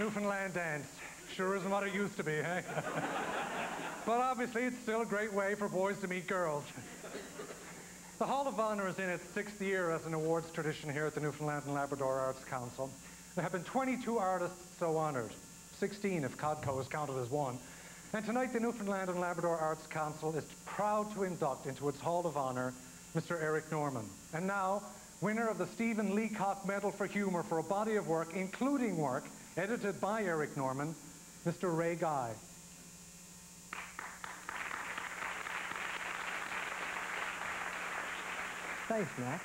Newfoundland dance. Sure isn't what it used to be, eh? But obviously, it's still a great way for boys to meet girls. The Hall of Honor is in its 6th year as an awards tradition here at the Newfoundland and Labrador Arts Council. There have been 22 artists so honored, 16 if Codco is counted as one. And tonight, the Newfoundland and Labrador Arts Council is proud to induct into its Hall of Honor Mr. Eric Norman. And now, winner of the Stephen Leacock Medal for Humor for a body of work, including work edited by Eric Norman, Mr. Ray Guy. Thanks, Mac.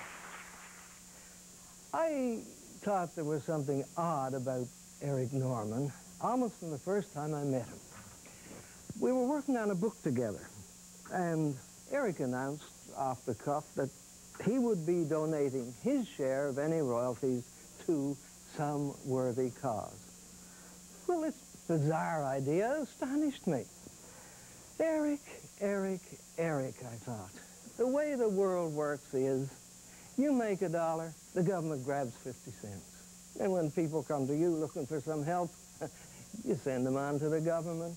I thought there was something odd about Eric Norman almost from the first time I met him. We were working on a book together, and Eric announced off the cuff that he would be donating his share of any royalties to some worthy cause. Well, this bizarre idea astonished me. Eric, I thought. The way the world works is, you make $1, the government grabs 50 cents. And when people come to you looking for some help, you send them on to the government.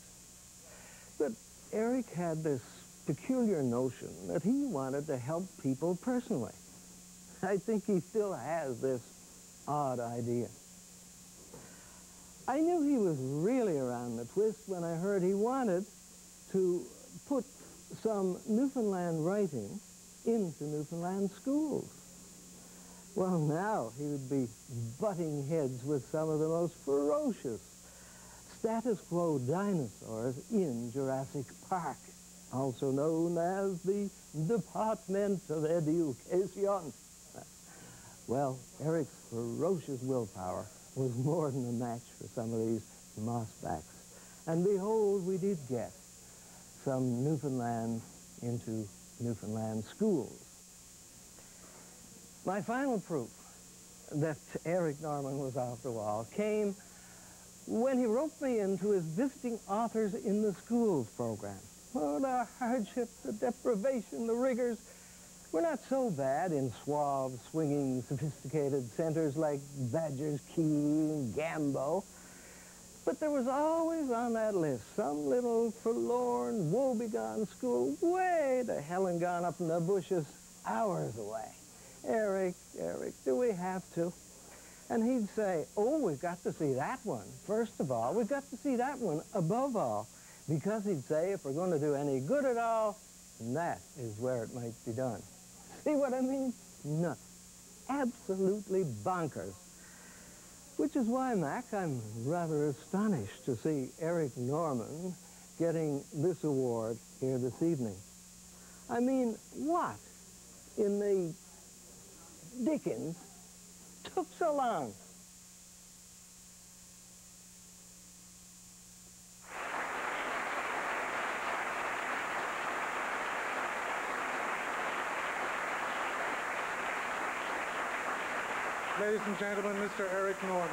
But Eric had this peculiar notion that he wanted to help people personally. I think he still has this odd idea. I knew he was really around the twist when I heard he wanted to put some Newfoundland writing into Newfoundland schools. Well, now he would be butting heads with some of the most ferocious status quo dinosaurs in Jurassic Park, also known as the Department of Education. Well, Eric's ferocious willpower was more than a match for some of these mossbacks. And behold, we did get some Newfoundland into Newfoundland schools. My final proof that Eric Norman was off the wall came when he roped me into his visiting authors in the schools program. Oh, the hardship, the deprivation, the rigors were not so bad in suave, swinging, sophisticated centers like Badger's Key and Gambo. But there was always on that list some little forlorn, woebegone school way to hell and gone up in the bushes, hours away. Eric, do we have to? And he'd say, oh, we've got to see that one. First of all, we've got to see that one above all. Because he'd say, if we're going to do any good at all, that is where it might be done. See what I mean? Nuts. Absolutely bonkers. Which is why, Mac, I'm rather astonished to see Eric Norman getting this award here this evening. I mean, what in the dickens took so long? Ladies and gentlemen, Mr. Eric Norman.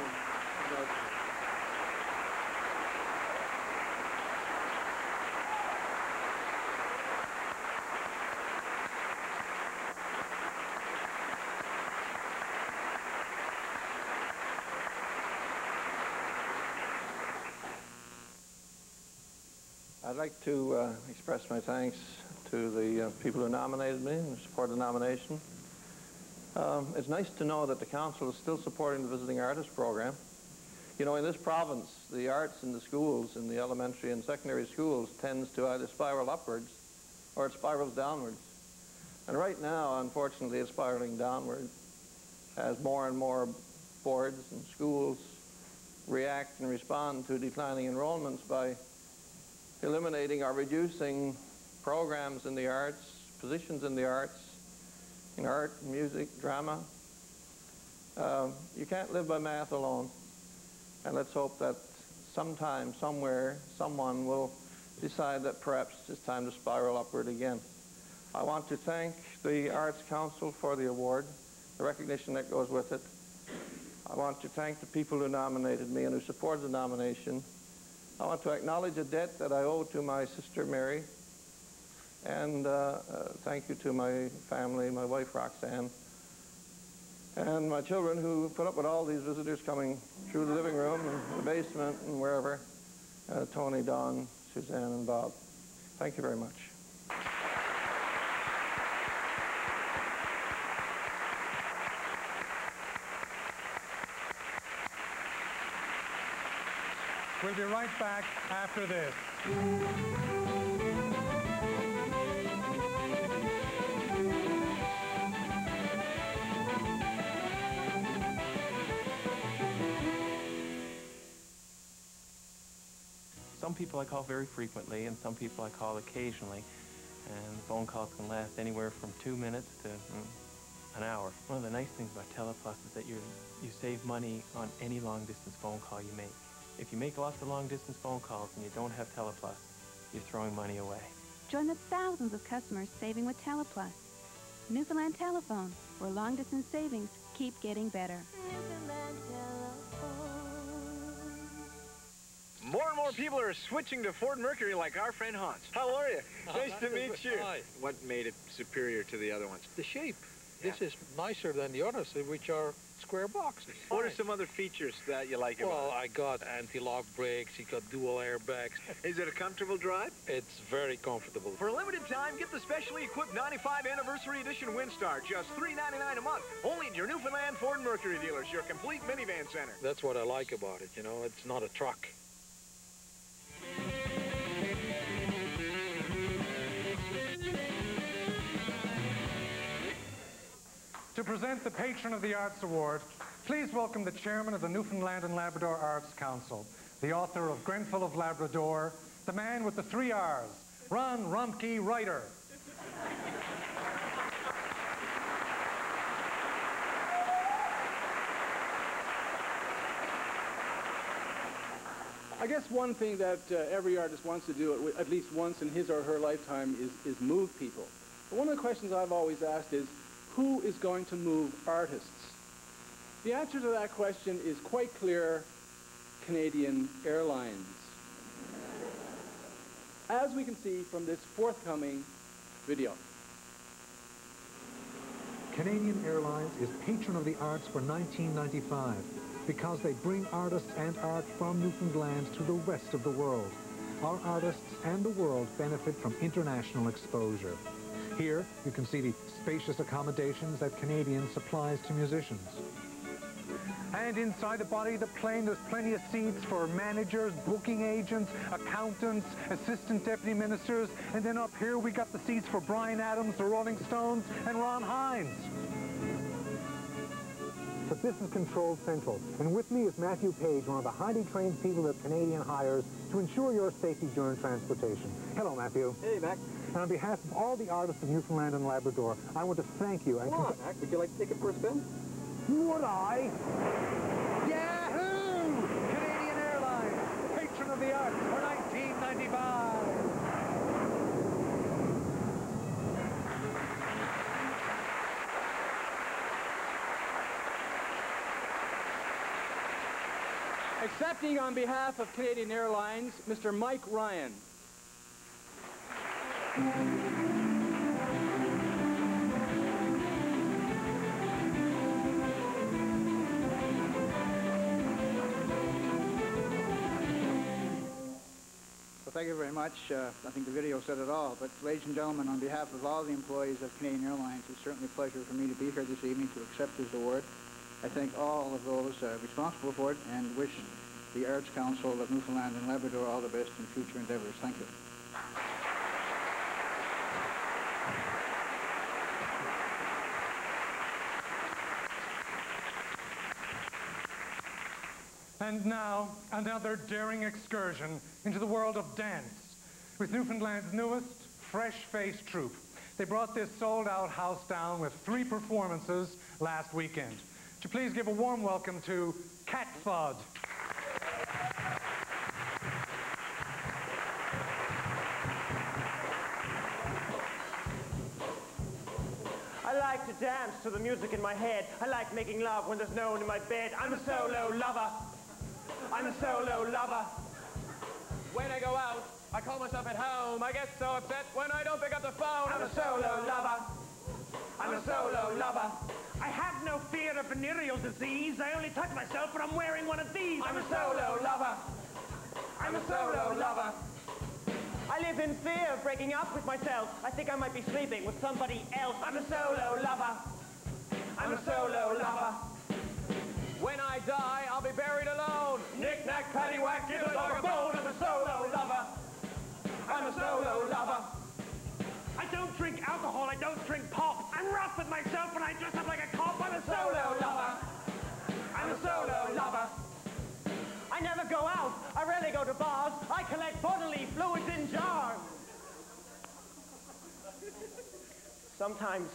I'd like to express my thanks to the people who nominated me and support the nomination. It's nice to know that the council is still supporting the Visiting Artist program. You know, in this province, the arts in the schools, in the elementary and secondary schools, tends to either spiral upwards or it spirals downwards. And right now, unfortunately, it's spiraling downward as more and more boards and schools react and respond to declining enrollments by eliminating or reducing programs in the arts, positions in the arts, in art, music, drama. You can't live by math alone. And let's hope that sometime, somewhere, someone will decide that perhaps it's time to spiral upward again. I want to thank the Arts Council for the award, the recognition that goes with it. I want to thank the people who nominated me and who supported the nomination. I want to acknowledge a debt that I owe to my sister Mary. And thank you to my family, my wife Roxanne, and my children who put up with all these visitors coming through the living room and the basement and wherever, Tony, Don, Suzanne, and Bob. Thank you very much. We'll be right back after this. Some people I call very frequently, and some people I call occasionally, and the phone calls can last anywhere from 2 minutes to an hour. One of the nice things about Teleplus is that you save money on any long-distance phone call you make. If you make lots of long-distance phone calls and you don't have Teleplus, you're throwing money away. Join the thousands of customers saving with Teleplus. Newfoundland Telephone, where long-distance savings keep getting better. More and more people are switching to Ford Mercury like our friend Hans. How are you? Nice to meet you. Hi. What made it superior to the other ones? The shape. Yeah. This is nicer than the others, which are square boxes. What are some other features that you like about Well, it? I got anti-lock brakes, it got dual airbags. Is it a comfortable drive? It's very comfortable. For a limited time, get the specially equipped 95 Anniversary Edition Windstar, just $3.99 a month. Only at your Newfoundland Ford Mercury dealers, your complete minivan center. That's what I like about it, you know, it's not a truck. To present the Patron of the Arts Award, please welcome the chairman of the Newfoundland and Labrador Arts Council, the author of Grenfell of Labrador, the man with the 3 R's, Ron Rumpke Ryder. I guess one thing that every artist wants to do at least once in his or her lifetime is move people. But one of the questions I've always asked is, who is going to move artists? The answer to that question is quite clear: Canadian Airlines. As we can see from this forthcoming video. Canadian Airlines is patron of the arts for 1995 because they bring artists and art from Newfoundland to the rest of the world. Our artists and the world benefit from international exposure. Here, you can see the spacious accommodations that Canadian supplies to musicians. And inside the body of the plane, there's plenty of seats for managers, booking agents, accountants, assistant deputy ministers, and then up here we got the seats for Bryan Adams, the Rolling Stones, and Ron Hines. But this is Control Central, and with me is Matthew Page, one of the highly trained people that Canadian hires to ensure your safety during transportation. Hello, Matthew. Hey, Mac. And on behalf of all the artists of Newfoundland and Labrador, I want to thank you. And Come on, Mac. Would you like to take it for a spin? Would I? Yahoo! Canadian Airlines, patron of the arts for 1995. Accepting on behalf of Canadian Airlines, Mr. Mike Ryan. Well, thank you very much. I think the video said it all. But ladies and gentlemen, on behalf of all the employees of Canadian Airlines, it's certainly a pleasure for me to be here this evening to accept this award. I thank all of those responsible for it and wish the Arts Council of Newfoundland and Labrador all the best in future endeavors. Thank you. And now, another daring excursion into the world of dance with Newfoundland's newest, fresh-faced troupe. They brought this sold-out house down with 3 performances last weekend. Would you please give a warm welcome to Cat Fud. I like to dance to the music in my head. I like making love when there's no one in my bed. I'm a solo lover. I'm a solo lover. When I go out, I call myself at home. I get so upset when I don't pick up the phone. I'm a solo lover. I'm a solo lover. I have no fear of venereal disease. I only touch myself when I'm wearing one of these. I'm a solo lover. I'm a solo lover. I live in fear of breaking up with myself. I think I might be sleeping with somebody else. I'm a solo lover. I'm a solo lover. When I die, I'll be buried alone. Knick-knack, paddywhack, give a dog a bone. I'm a solo lover. I'm a solo lover. I don't drink alcohol, I don't drink pop. I'm rough with myself when I dress up like a cop. I'm a solo lover. I'm a solo lover. I never go out. I rarely go to bars. I collect bodily fluids in jars. Sometimes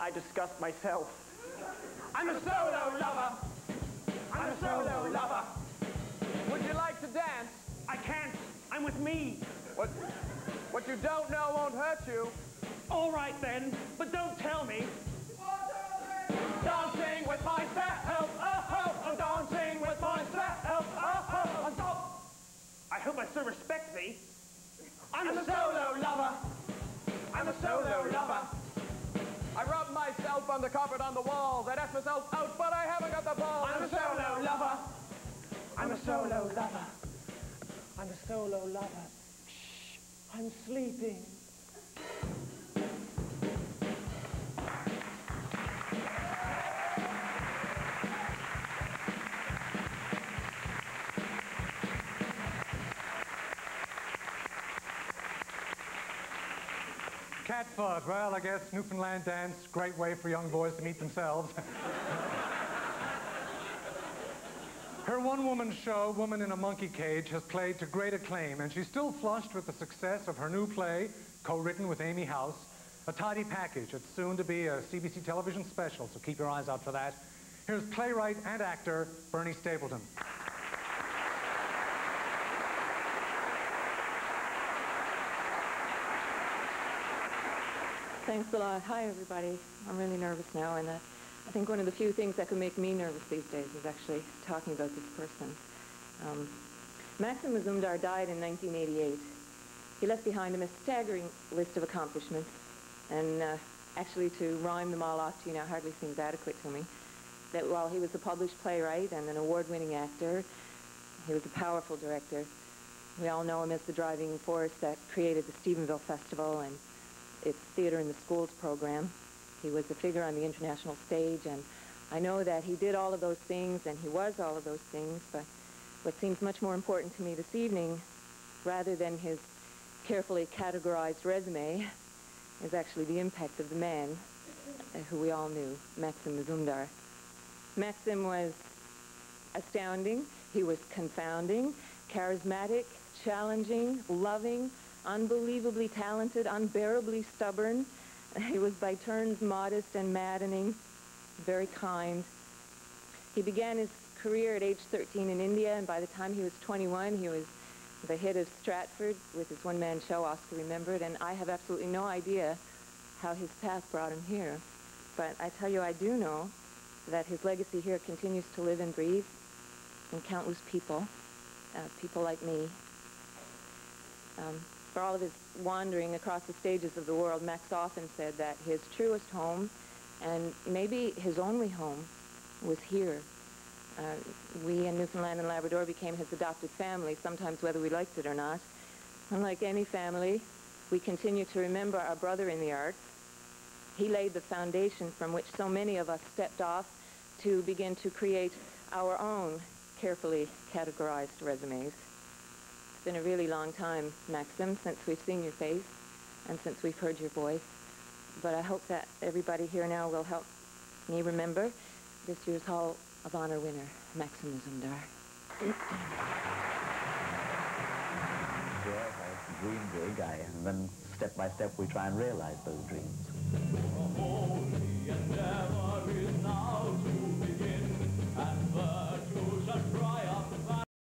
I disgust myself. I'm a solo lover. I'm a solo lover. Would you like to dance? I can't. I'm with me. What you don't know won't hurt you. All right then, but don't tell me. Dancing with myself, oh, dancing with myself, oh. I hope I still respect me. I'm a solo lover. I'm a solo lover. I rub myself on the carpet on the walls. I dash myself out, but I haven't got the balls. I'm a solo lover. I'm a solo lover. I'm a solo lover. Shh, I'm sleeping. Cat foot. Well, I guess Newfoundland dance, great way for young boys to meet themselves. Her one-woman show, Woman in a Monkey Cage, has played to great acclaim, and she's still flushed with the success of her new play, co-written with Amy House, A Tidy Package. It's soon to be a CBC television special, so keep your eyes out for that. Here's playwright and actor Bernie Stapleton. Thanks a lot. Hi, everybody. I'm really nervous now, and I think one of the few things that can make me nervous these days is actually talking about this person. Maxim Mazumdar died in 1988. He left behind him a staggering list of accomplishments, and actually to rhyme them all off to you now hardly seems adequate to me. That while he was a published playwright and an award-winning actor, he was a powerful director. We all know him as the driving force that created the Stephenville Festival and its Theater in the Schools program. He was a figure on the international stage, and I know that he did all of those things, and he was all of those things, but what seems much more important to me this evening, rather than his carefully categorized resume, is actually the impact of the man who we all knew, Maxim Mazumdar. Maxim was astounding, he was confounding, charismatic, challenging, loving, unbelievably talented, unbearably stubborn. He was by turns modest and maddening, very kind. He began his career at age 13 in India, and by the time he was 21, he was the hit of Stratford with his one-man show, Oscar Remembered, and I have absolutely no idea how his path brought him here. But I tell you, I do know that his legacy here continues to live and breathe in countless people, people like me. For all of his wandering across the stages of the world, Max often said that his truest home, and maybe his only home, was here. We in Newfoundland and Labrador became his adopted family, sometimes whether we liked it or not. Unlike any family, we continue to remember our brother in the arts. He laid the foundation from which so many of us stepped off to begin to create our own carefully categorized resumes. It's been a really long time, Maxim, since we've seen your face and since we've heard your voice. But I hope that everybody here now will help me remember this year's Hall of Honor winner, Maxim Mazumdar. Yes, I dream big, and then step by step we try and realize those dreams. The holy endeavor is now to begin, and virtue shall triumph.